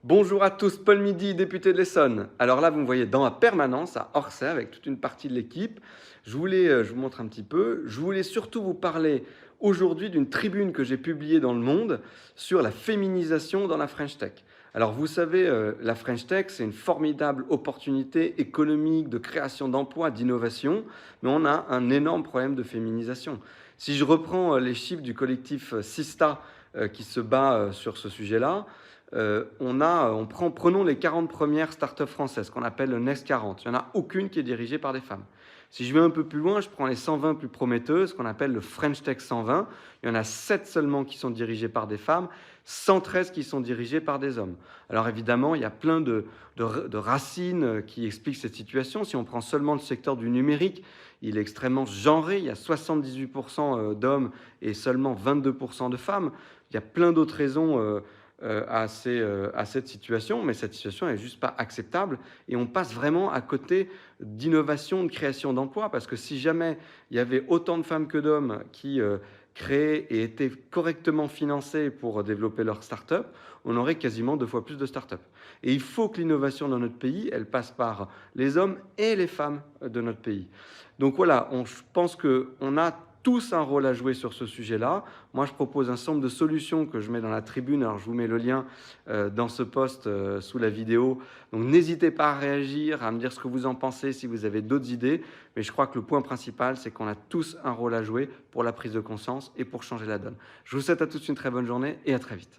Bonjour à tous, Paul Midi, député de l'Essonne. Alors là, vous me voyez dans ma permanence à Orsay avec toute une partie de l'équipe. Je vous montre un petit peu. Je voulais surtout vous parler aujourd'hui d'une tribune que j'ai publiée dans Le Monde sur la féminisation dans la French Tech. Alors vous savez, la French Tech, c'est une formidable opportunité économique de création d'emplois, d'innovation, mais on a un énorme problème de féminisation. Si je reprends les chiffres du collectif Sista qui se bat sur ce sujet-là, prenons les 40 premières startups françaises qu'on appelle le Next 40. Il n'y en a aucune qui est dirigée par des femmes. Si je vais un peu plus loin, je prends les 120 plus prometteuses, qu'on appelle le French Tech 120. Il y en a 7 seulement qui sont dirigées par des femmes, 113 qui sont dirigées par des hommes. Alors évidemment, il y a plein de racines qui expliquent cette situation. Si on prend seulement le secteur du numérique, il est extrêmement genré. Il y a 78% d'hommes et seulement 22% de femmes. Il y a plein d'autres raisons à cette situation, mais cette situation n'est juste pas acceptable et on passe vraiment à côté d'innovation, de création d'emplois, parce que si jamais il y avait autant de femmes que d'hommes qui créaient et étaient correctement financés pour développer leur start-up, on aurait quasiment 2 fois plus de start-up. Et il faut que l'innovation dans notre pays, elle passe par les hommes et les femmes de notre pays. Donc voilà, je pense qu'on a tous un rôle à jouer sur ce sujet-là. Moi, je propose un certain nombre de solutions que je mets dans la tribune. Alors, je vous mets le lien dans ce post sous la vidéo. Donc, n'hésitez pas à réagir, à me dire ce que vous en pensez, si vous avez d'autres idées. Mais je crois que le point principal, c'est qu'on a tous un rôle à jouer pour la prise de conscience et pour changer la donne. Je vous souhaite à tous une très bonne journée et à très vite.